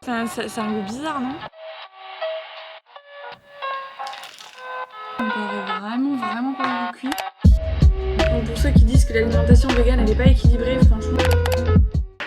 C'est un goût bizarre, non? Ça me paraît vraiment pas beaucoup cuit. Bon, pour ceux qui disent que l'alimentation végane elle est pas équilibrée, franchement.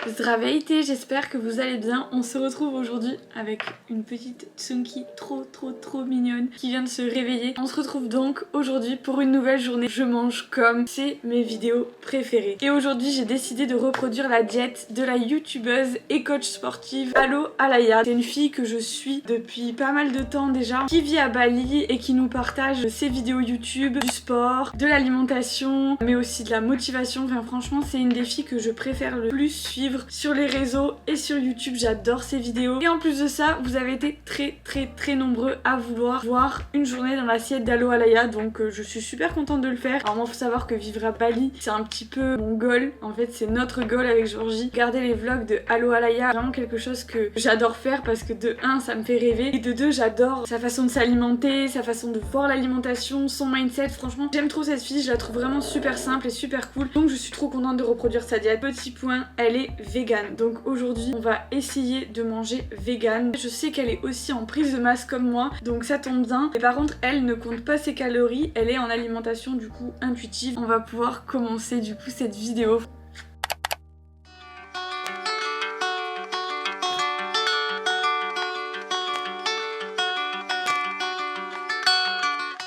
Здравейте, j'espère que vous allez bien. On se retrouve aujourd'hui avec une petite Tsunki trop mignonne qui vient de se réveiller. On se retrouve donc aujourd'hui pour une nouvelle journée. Je mange comme, c'est mes vidéos préférées. Et aujourd'hui j'ai décidé de reproduire la diète de la youtubeuse et coach sportive Allo Alaya. C'est une fille que je suis depuis pas mal de temps déjà, qui vit à Bali et qui nous partage ses vidéos YouTube, du sport, de l'alimentation, mais aussi de la motivation. Enfin franchement c'est une des filles que je préfère le plus suivre sur les réseaux et sur YouTube. J'adore ses vidéos et en plus de ça vous avez été très nombreux à vouloir voir une journée dans l'assiette d'Allo Alaya, donc je suis super contente de le faire. Alors moi faut savoir que vivre à Bali c'est un petit peu mon goal, en fait c'est notre goal avec Georgie. Regarder les vlogs de Allo Alaya, vraiment quelque chose que j'adore faire parce que de 1 ça me fait rêver et de 2 j'adore sa façon de s'alimenter, sa façon de voir l'alimentation, son mindset. Franchement j'aime trop cette fille, je la trouve vraiment super simple et super cool, donc je suis trop contente de reproduire sa diète. Petit point, elle est vegan, donc aujourd'hui on va essayer de manger vegan. Je sais qu'elle est aussi en prise de masse comme moi, donc ça tombe bien. Et par contre elle ne compte pas ses calories, elle est en alimentation du coup intuitive. On va pouvoir commencer du coup cette vidéo.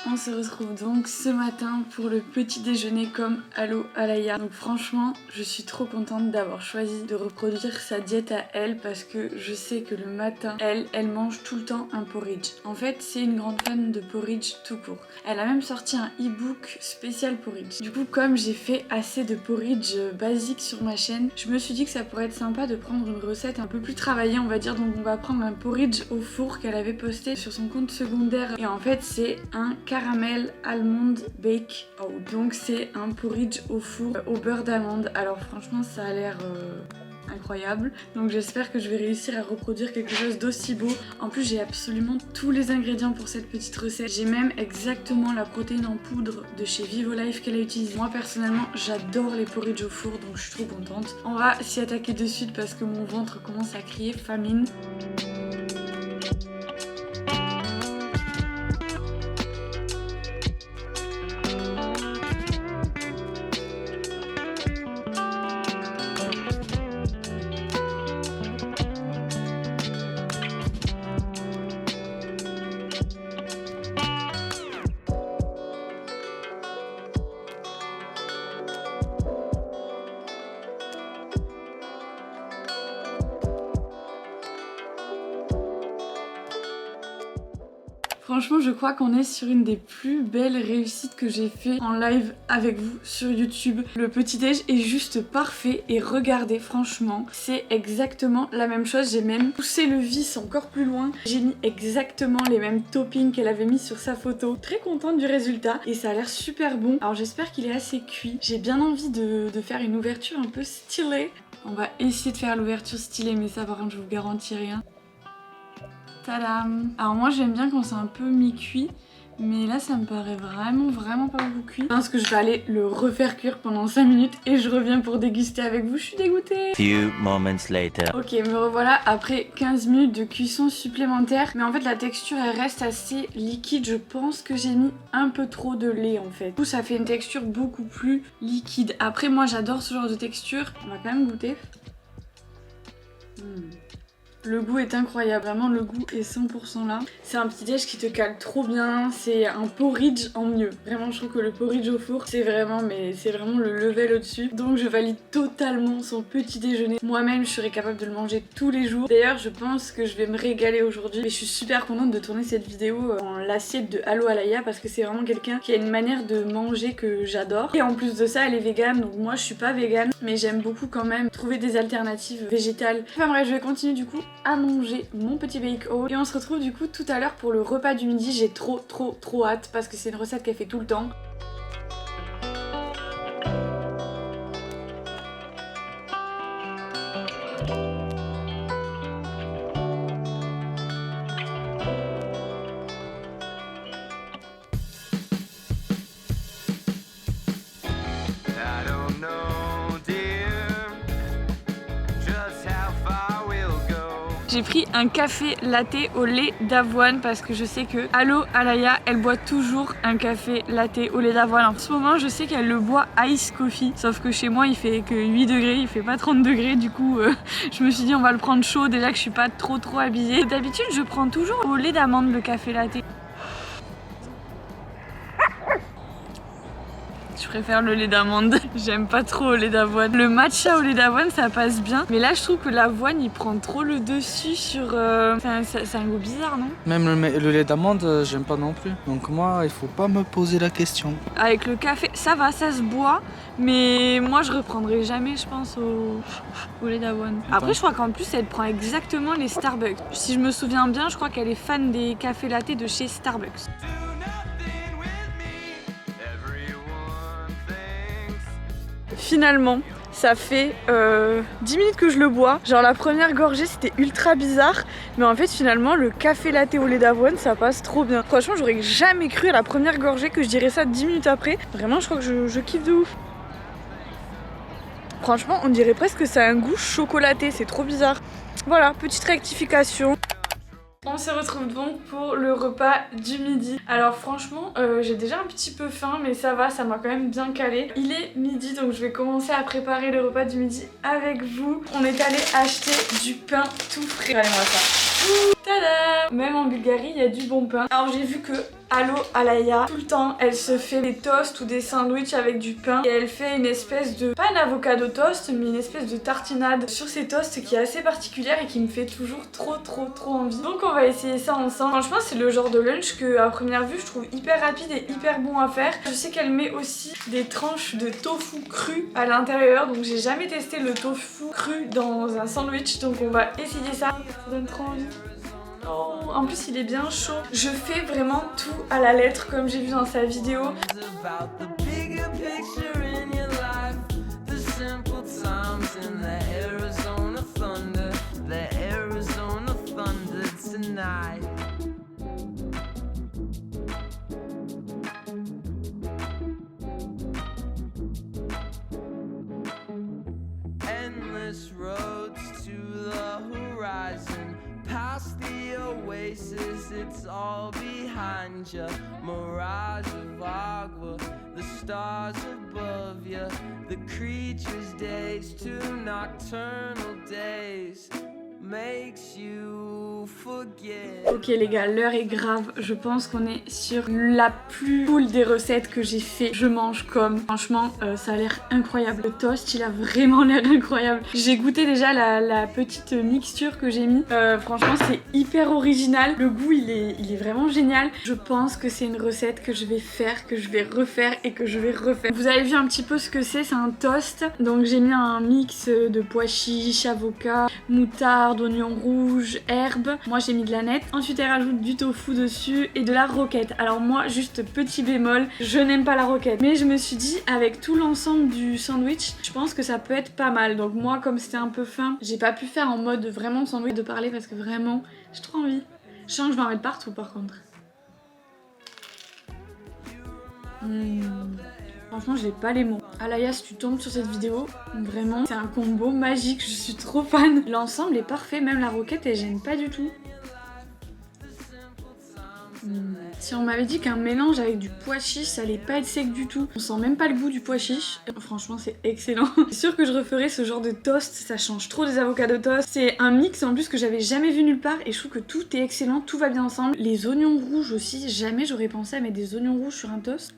On se retrouve donc ce matin pour le petit déjeuner comme Allo Alaya. Donc franchement je suis trop contente d'avoir choisi de reproduire sa diète à elle parce que je sais que le matin elle mange tout le temps un porridge. En fait c'est une grande fan de porridge tout court. Elle a même sorti un e-book spécial porridge. Du coup comme j'ai fait assez de porridge basique sur ma chaîne, je me suis dit que ça pourrait être sympa de prendre une recette un peu plus travaillée on va dire. Donc on va prendre un porridge au four qu'elle avait posté sur son compte secondaire et en fait c'est un caramel almond bake out. Donc c'est un porridge au four au beurre d'amande. Alors franchement ça a l'air incroyable, donc j'espère que je vais réussir à reproduire quelque chose d'aussi beau. En plus j'ai absolument tous les ingrédients pour cette petite recette, j'ai même exactement la protéine en poudre de chez Vivo Life qu'elle a utilisée. Moi personnellement j'adore les porridge au four, donc je suis trop contente. On va s'y attaquer de suite parce que mon ventre commence à crier famine. Franchement je crois qu'on est sur une des plus belles réussites que j'ai fait en live avec vous sur YouTube. Le petit déj est juste parfait et regardez franchement c'est exactement la même chose. J'ai même poussé le vice encore plus loin. J'ai mis exactement les mêmes toppings qu'elle avait mis sur sa photo. Très contente du résultat et ça a l'air super bon. Alors j'espère qu'il est assez cuit. J'ai bien envie de faire une ouverture un peu stylée. On va essayer de faire l'ouverture stylée mais ça par contre je vous garantis rien. Tadam! Alors moi j'aime bien quand c'est un peu mi-cuit, mais là ça me paraît vraiment pas beaucoup cuit. Je pense que je vais aller le refaire cuire pendant 5 minutes et je reviens pour déguster avec vous, je suis dégoûtée! Few moments later. Ok, me revoilà après 15 minutes de cuisson supplémentaire, mais en fait la texture elle reste assez liquide. Je pense que j'ai mis un peu trop de lait en fait. Du coup ça fait une texture beaucoup plus liquide. Après moi j'adore ce genre de texture, on va quand même goûter. Le goût est incroyable, vraiment le goût est 100% là. C'est un petit déj qui te cale trop bien, c'est un porridge en mieux. Vraiment je trouve que le porridge au four c'est vraiment le level au-dessus. Donc je valide totalement son petit déjeuner. Moi-même je serais capable de le manger tous les jours. D'ailleurs je pense que je vais me régaler aujourd'hui. Et je suis super contente de tourner cette vidéo dans l'assiette de Allo Alaya parce que c'est vraiment quelqu'un qui a une manière de manger que j'adore. Et en plus de ça elle est végane, donc moi je suis pas végane, mais j'aime beaucoup quand même trouver des alternatives végétales. Enfin bref je vais continuer du coup à manger mon petit bake out et on se retrouve du coup tout à l'heure pour le repas du midi. J'ai trop hâte parce que c'est une recette qu'elle fait tout le temps. I don't know, dear, just how far we'll J'ai pris un café latte au lait d'avoine parce que je sais que Allo Alaya, elle boit toujours un café latte au lait d'avoine. En ce moment, je sais qu'elle le boit ice coffee, sauf que chez moi, il fait que 8 degrés, il fait pas 30 degrés. Du coup, je me suis dit, on va le prendre chaud déjà que je suis pas trop habillée. D'habitude, je prends toujours au lait d'amande le café latte. Je préfère le lait d'amande, j'aime pas trop le lait d'avoine. Le matcha au lait d'avoine ça passe bien, mais là je trouve que l'avoine il prend trop le dessus sur... c'est un goût bizarre, non? Même le lait d'amande, j'aime pas non plus. Donc moi, il faut pas me poser la question. Avec le café, ça va, ça se boit, mais moi je reprendrai jamais je pense au lait d'avoine. Après je crois qu'en plus elle prend exactement les Starbucks. Si je me souviens bien, je crois qu'elle est fan des cafés latte de chez Starbucks. Finalement, ça fait 10 minutes que je le bois. Genre la première gorgée c'était ultra bizarre, mais en fait finalement le café latte au lait d'avoine ça passe trop bien. Franchement j'aurais jamais cru à la première gorgée que je dirais ça 10 minutes après. Vraiment je crois que je kiffe de ouf. Franchement on dirait presque que ça a un goût chocolaté, c'est trop bizarre. Voilà, petite rectification. On se retrouve donc pour le repas du midi. Alors franchement, j'ai déjà un petit peu faim, mais ça va, ça m'a quand même bien calé. Il est midi, donc je vais commencer à préparer le repas du midi avec vous. On est allé acheter du pain tout frais. Regardez-moi ça. Tada! Même en Bulgarie, il y a du bon pain. Alors j'ai vu que Allo Alaya, tout le temps, elle se fait des toasts ou des sandwichs avec du pain et elle fait une espèce de, pas un avocado toast, mais une espèce de tartinade sur ses toasts qui est assez particulière et qui me fait toujours trop envie. Donc on va essayer ça ensemble. Franchement c'est le genre de lunch que à première vue je trouve hyper rapide et hyper bon à faire. Je sais qu'elle met aussi des tranches de tofu cru à l'intérieur, donc j'ai jamais testé le tofu cru dans un sandwich, donc on va essayer ça. Ça donne trop envie. Oh, en plus il est bien chaud. Je fais vraiment tout à la lettre comme j'ai vu dans sa vidéo. Endless roads to the horizon. Past the oasis, it's all behind you. Mirage of agua, the stars above you. The creature's days to nocturnal days makes you forget. Ok les gars, l'heure est grave. Je pense qu'on est sur la plus cool des recettes que j'ai fait. Je mange comme. Franchement, ça a l'air incroyable. Le toast, il a vraiment l'air incroyable. J'ai goûté déjà la petite mixture que j'ai mis. Franchement, c'est hyper original. Le goût, il est vraiment génial. Je pense que c'est une recette que je vais faire, que je vais refaire et que je vais refaire. Vous avez vu un petit peu ce que c'est un toast. Donc j'ai mis un mix de pois chiches, avocat, moutarde, oignons rouges, herbes. Moi j'ai mis de la nette. Ensuite elle rajoute du tofu dessus et de la roquette. Alors moi juste petit bémol, je n'aime pas la roquette. Mais je me suis dit avec tout l'ensemble du sandwich, je pense que ça peut être pas mal. Donc moi comme c'était un peu faim, j'ai pas pu faire en mode vraiment sandwich de parler parce que vraiment j'ai trop envie. Je sens que je vais en mettre partout par contre. Franchement j'ai pas les mots. Alaya si tu tombes sur cette vidéo, vraiment c'est un combo magique, je suis trop fan. L'ensemble est parfait, même la roquette elle gêne pas du tout. Si on m'avait dit qu'un mélange avec du pois chiche ça allait pas être sec du tout, on sent même pas le goût du pois chiche, franchement c'est excellent. C'est sûr que je referai ce genre de toast, ça change trop des avocados toast. C'est un mix en plus que j'avais jamais vu nulle part et je trouve que tout est excellent, tout va bien ensemble. Les oignons rouges aussi, jamais j'aurais pensé à mettre des oignons rouges sur un toast.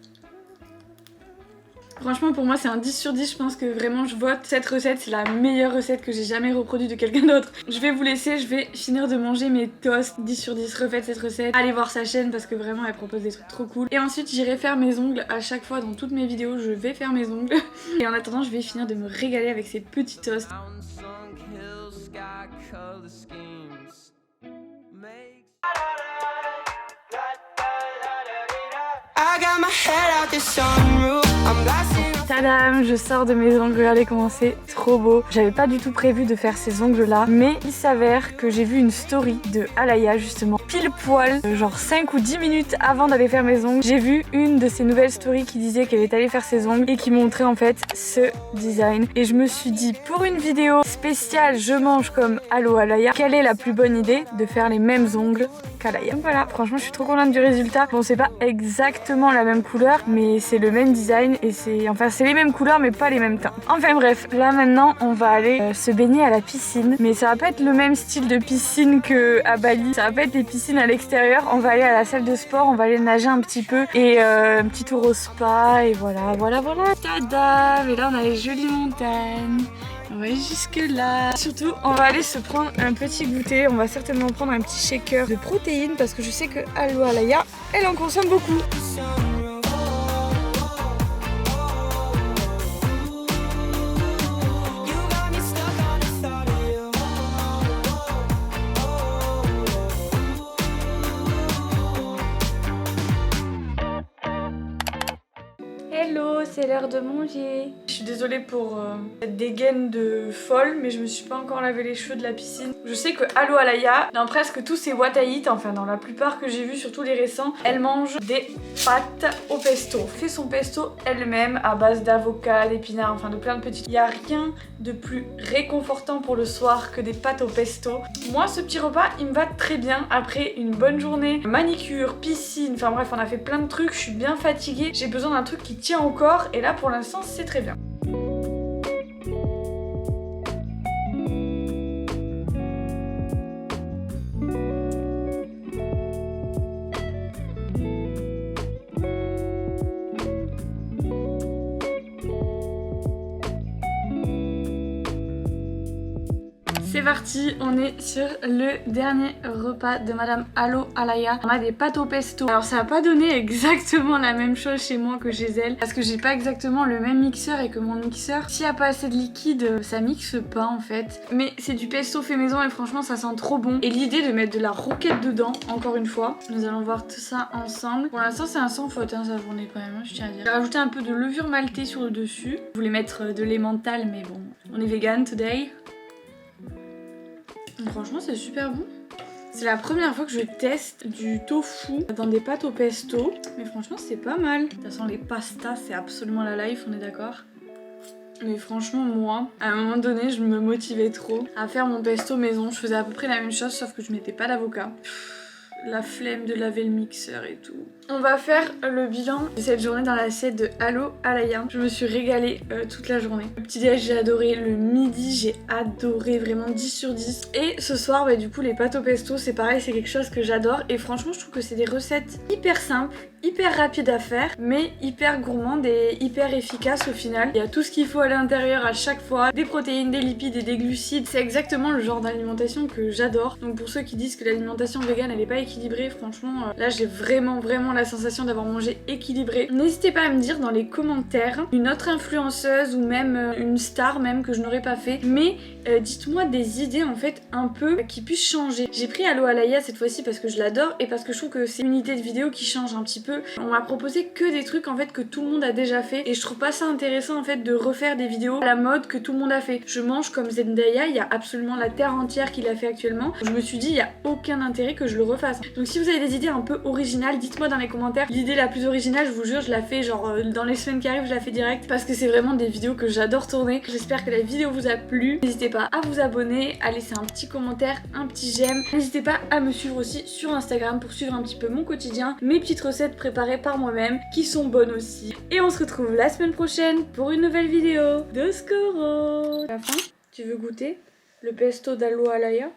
Franchement pour moi c'est un 10 sur 10, je pense que vraiment je vote. Cette recette c'est la meilleure recette que j'ai jamais reproduite de quelqu'un d'autre. Je vais vous laisser, je vais finir de manger mes toasts. 10 sur 10, refaites cette recette. Allez voir sa chaîne parce que vraiment elle propose des trucs trop cool. Et ensuite j'irai faire mes ongles à chaque fois dans toutes mes vidéos, je vais faire mes ongles. Et en attendant je vais finir de me régaler avec ces petits toasts. Tadam, je sors de mes ongles, regardez comment c'est trop beau. J'avais pas du tout prévu de faire ces ongles là, mais il s'avère que j'ai vu une story de Alaya justement pile poil, genre 5 ou 10 minutes avant d'aller faire mes ongles, j'ai vu une de ces nouvelles stories qui disait qu'elle est allée faire ses ongles et qui montrait en fait ce design. Et je me suis dit, pour une vidéo spéciale je mange comme Allo Alaya, quelle est la plus bonne idée de faire les mêmes ongles qu'Alaya. Voilà, franchement je suis trop contente du résultat. Bon, c'est pas exactement la même couleur, mais c'est le même design et c'est les mêmes couleurs mais pas les mêmes teints. Enfin bref, là maintenant on va aller se baigner à la piscine, mais ça va pas être le même style de piscine que à Bali, ça va pas être des piscines à l'extérieur. On va aller à la salle de sport, on va aller nager un petit peu et un petit tour au spa et voilà. Tada! Mais là on a les jolies montagnes. On va aller jusque là. Surtout, on va aller se prendre un petit goûter. On va certainement prendre un petit shaker de protéines parce que je sais que Allo Alaya, elle en consomme beaucoup. Hello, c'est l'heure de manger. Je suis désolée pour cette dégaine de folle, mais je me suis pas encore lavé les cheveux de la piscine. Je sais que Allo Alaya, dans presque tous ses what I eat, enfin dans la plupart que j'ai vu, surtout les récents, elle mange des pâtes au pesto. Fait son pesto elle-même à base d'avocat, d'épinards, enfin de plein de petites. Il n'y a rien de plus réconfortant pour le soir que des pâtes au pesto. Moi, ce petit repas, il me va très bien après une bonne journée. Manicure, piscine, enfin bref, on a fait plein de trucs, je suis bien fatiguée. J'ai besoin d'un truc qui tient au corps et là pour l'instant c'est très bien. C'est parti, on est sur le dernier repas de Madame Allo Alaya. On a des pâtes au pesto. Alors ça n'a pas donné exactement la même chose chez moi que chez elle parce que j'ai pas exactement le même mixeur et que mon mixeur, s'il n'y a pas assez de liquide, ça mixe pas en fait. Mais c'est du pesto fait maison et franchement ça sent trop bon. Et l'idée de mettre de la roquette dedans, encore une fois, nous allons voir tout ça ensemble. Pour l'instant c'est un sans faute hein, sa journée quand même, hein, je tiens à dire. J'ai rajouté un peu de levure maltée sur le dessus. Je voulais mettre de l'emmental mais bon, on est vegan today. Franchement c'est super bon. C'est la première fois que je teste du tofu dans des pâtes au pesto. Mais franchement c'est pas mal. De toute façon les pastas c'est absolument la life, on est d'accord. Mais franchement moi, à un moment donné je me motivais trop à faire mon pesto maison. Je faisais à peu près la même chose sauf que je mettais pas d'avocat. La flemme de laver le mixeur et tout. On va faire le bilan de cette journée dans l'assiette de Allo Alaya. Je me suis régalée toute la journée. Le petit déj j'ai adoré, le midi j'ai adoré, vraiment 10 sur 10. Et ce soir bah, du coup les pâtes au pesto c'est pareil, c'est quelque chose que j'adore. Et franchement je trouve que c'est des recettes hyper simples, hyper rapides à faire, mais hyper gourmandes et hyper efficaces au final. Il y a tout ce qu'il faut à l'intérieur à chaque fois, des protéines, des lipides et des glucides. C'est exactement le genre d'alimentation que j'adore. Donc pour ceux qui disent que l'alimentation végane elle est pas équilibrée, franchement là j'ai vraiment la sensation d'avoir mangé équilibré. N'hésitez pas à me dire dans les commentaires une autre influenceuse ou même une star même que je n'aurais pas fait, mais dites-moi des idées en fait un peu qui puissent changer. J'ai pris Allo Alaya cette fois-ci parce que je l'adore et parce que je trouve que c'est une idée de vidéo qui change un petit peu. On m'a proposé que des trucs en fait que tout le monde a déjà fait et je trouve pas ça intéressant en fait de refaire des vidéos à la mode que tout le monde a fait. Je mange comme Zendaya, il y a absolument la terre entière qui l'a fait actuellement. Je me suis dit il y a aucun intérêt que je le refasse. Donc si vous avez des idées un peu originales, dites-moi dans les commentaires. L'idée la plus originale, je vous jure, je la fais genre dans les semaines qui arrivent, je la fais direct parce que c'est vraiment des vidéos que j'adore tourner. J'espère que la vidéo vous a plu. N'hésitez pas à vous abonner, à laisser un petit commentaire, un petit j'aime. N'hésitez pas à me suivre aussi sur Instagram pour suivre un petit peu mon quotidien, mes petites recettes préparées par moi-même qui sont bonnes aussi. Et on se retrouve la semaine prochaine pour une nouvelle vidéo de Skoro. À la fin, tu veux goûter le pesto d'Allo Alaya?